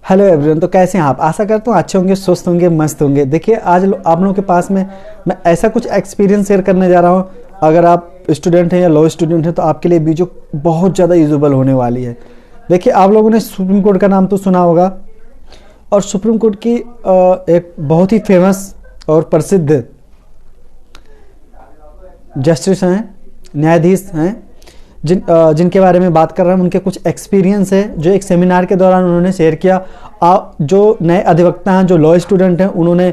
Hello everyone, तो कैसे हैं आप? आशा करता हूँ अच्छे होंगे, स्वस्थ होंगे, मस्त होंगे। देखिए आज आप लोगों के पास में मैं ऐसा कुछ एक्सपीरियंस शेयर करने जा रहा हूँ। अगर आप स्टूडेंट हैं या लो स्टूडेंट हैं तो आपके लिए वीडियो बहुत ज़्यादा यूजेबल होने वाली है। देखिए आप लोगों ने सुप्रीम कोर्ट का नाम तो सुना होगा, और सुप्रीम कोर्ट की एक बहुत ही फेमस और प्रसिद्ध जस्टिस हैं, न्यायाधीश हैं, जिनके बारे में बात कर रहा हूँ। उनके कुछ एक्सपीरियंस है जो एक सेमिनार के दौरान उन्होंने शेयर किया। जो नए अधिवक्ता हैं, जो लॉ स्टूडेंट हैं, उन्होंने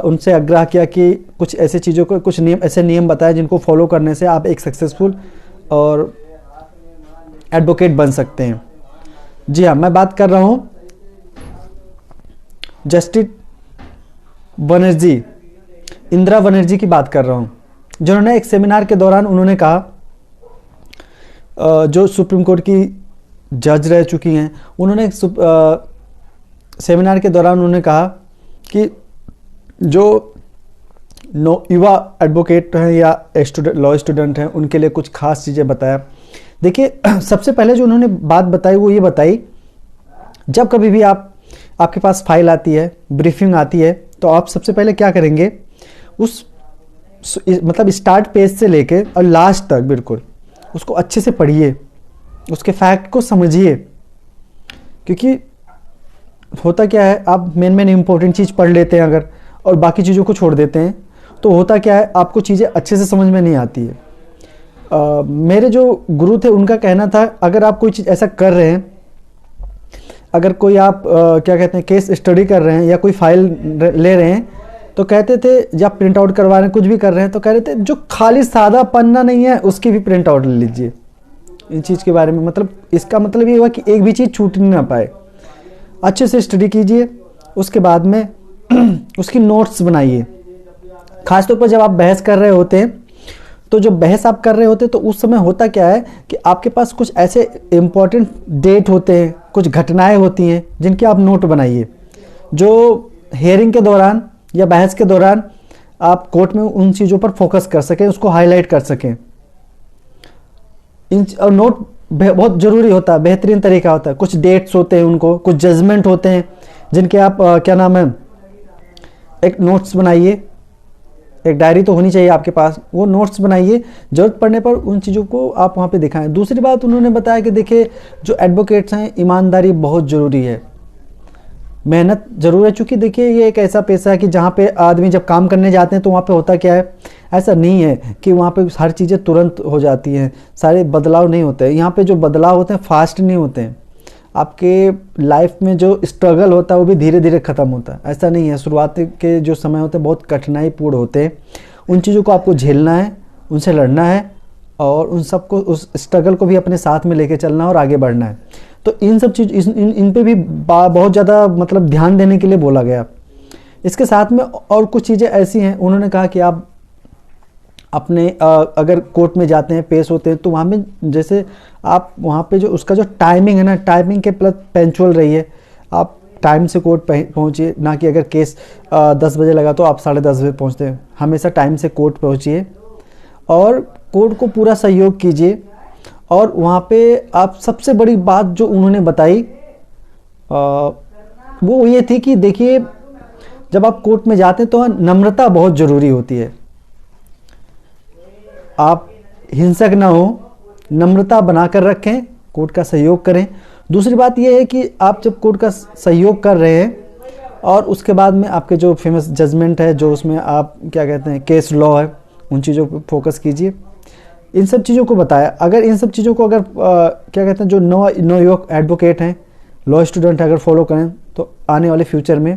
उनसे आग्रह किया कि कुछ ऐसे चीज़ों को, कुछ नियम, ऐसे नियम बताएं जिनको फॉलो करने से आप एक सक्सेसफुल और एडवोकेट बन सकते हैं। जी हाँ, मैं बात कर रहा हूँ जस्टिस बनर्जी, इंदिरा बनर्जी की बात कर रहा हूँ, जिन्होंने एक सेमिनार के दौरान उन्होंने कहा, जो सुप्रीम कोर्ट की जज रह चुकी हैं, उन्होंने सेमिनार के दौरान उन्होंने कहा कि जो युवा एडवोकेट हैं या लॉ स्टूडेंट हैं उनके लिए कुछ खास चीज़ें बताया। देखिए सबसे पहले जो उन्होंने बात बताई वो ये बताई, जब कभी भी आपके पास फाइल आती है, ब्रीफिंग आती है, तो आप सबसे पहले क्या करेंगे, मतलब स्टार्ट पेज से लेके और लास्ट तक बिल्कुल उसको अच्छे से पढ़िए, उसके फैक्ट को समझिए। क्योंकि होता क्या है, आप मेन इंपॉर्टेंट चीज़ पढ़ लेते हैं अगर, और बाकी चीज़ों को छोड़ देते हैं, तो होता क्या है, आपको चीज़ें अच्छे से समझ में नहीं आती है। मेरे जो गुरु थे उनका कहना था, अगर आप कोई चीज़ ऐसा कर रहे हैं, अगर कोई आप क्या कहते हैं केस स्टडी कर रहे हैं या कोई फाइल ले रहे हैं, तो कहते थे, जब प्रिंट आउट करवा रहे हैं, कुछ भी कर रहे हैं, तो कह रहे थे जो खाली सादा पन्ना नहीं है उसकी भी प्रिंट आउट ले लीजिए। इन चीज़ के बारे में मतलब इसका मतलब ये हुआ कि एक भी चीज़ छूट ना पाए। अच्छे से स्टडी कीजिए, उसके बाद में उसकी नोट्स बनाइए। खासतौर पर जब आप बहस कर रहे होते हैं, तो जब बहस आप कर रहे होते हैं तो उस समय होता क्या है कि आपके पास कुछ ऐसे इम्पॉर्टेंट डेट होते हैं, कुछ घटनाएं होती हैं जिनके आप नोट बनाइए, जो हेयरिंग के दौरान या बहस के दौरान आप कोर्ट में उन चीज़ों पर फोकस कर सकें, उसको हाईलाइट कर सकें। और नोट बहुत ज़रूरी होता है, बेहतरीन तरीका होता है। कुछ डेट्स होते हैं, उनको कुछ जजमेंट होते हैं जिनके आप क्या नाम है, एक नोट्स बनाइए, एक डायरी तो होनी चाहिए आपके पास, वो नोट्स बनाइए, ज़रूरत पड़ने पर उन चीज़ों को आप वहाँ पे दिखाएं। दूसरी बात उन्होंने बताया कि देखिए जो एडवोकेट्स हैं, ईमानदारी बहुत ज़रूरी है, मेहनत ज़रूर है। चूँकि देखिए ये एक ऐसा पेशा है कि जहाँ पे आदमी जब काम करने जाते हैं तो वहाँ पे होता क्या है, ऐसा नहीं है कि वहाँ पे हर चीज़ें तुरंत हो जाती हैं, सारे बदलाव नहीं होते हैं। यहाँ पे जो बदलाव होते हैं फास्ट नहीं होते हैं। आपके लाइफ में जो स्ट्रगल होता है वो भी धीरे धीरे ख़त्म होता है, ऐसा नहीं है। शुरुआत के जो समय होते हैं बहुत कठिनाईपूर्ण होते हैं, उन चीज़ों को आपको झेलना है, उनसे लड़ना है, और उन सबको, उस स्ट्रगल को भी अपने साथ में लेके चलना है और आगे बढ़ना है। तो इन सब चीज़ इन पे भी बहुत ज़्यादा मतलब ध्यान देने के लिए बोला गया। इसके साथ में और कुछ चीज़ें ऐसी हैं, उन्होंने कहा कि आप अपने अगर कोर्ट में जाते हैं, पेश होते हैं, तो वहाँ में जैसे आप वहाँ पे जो उसका जो टाइमिंग है ना, टाइमिंग के प्लस पंक्चुअल रहिए। आप टाइम से कोर्ट पहुँचिए, ना कि अगर केस 10 बजे लगा तो आप 10:30 बजे पहुँचते हैं। हमेशा टाइम से कोर्ट पहुँचिए और कोर्ट को पूरा सहयोग कीजिए। और वहाँ पे आप सबसे बड़ी बात जो उन्होंने बताई वो ये थी कि देखिए जब आप कोर्ट में जाते हैं तो नम्रता बहुत ज़रूरी होती है। आप हिंसक ना हो, नम्रता बनाकर रखें, कोर्ट का सहयोग करें। दूसरी बात यह है कि आप जब कोर्ट का सहयोग कर रहे हैं और उसके बाद में आपके जो फेमस जजमेंट है, जो उसमें आप क्या कहते हैं केस लॉ है, उन चीज़ों पर फोकस कीजिए। इन सब चीज़ों को बताया। अगर इन सब चीज़ों को अगर क्या कहते हैं जो नो युवक एडवोकेट हैं, लॉ स्टूडेंट अगर फॉलो करें तो आने वाले फ्यूचर में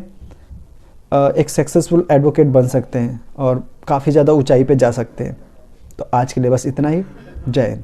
एक सक्सेसफुल एडवोकेट बन सकते हैं और काफ़ी ज़्यादा ऊंचाई पे जा सकते हैं। तो आज के लिए बस इतना ही। जय हिंद।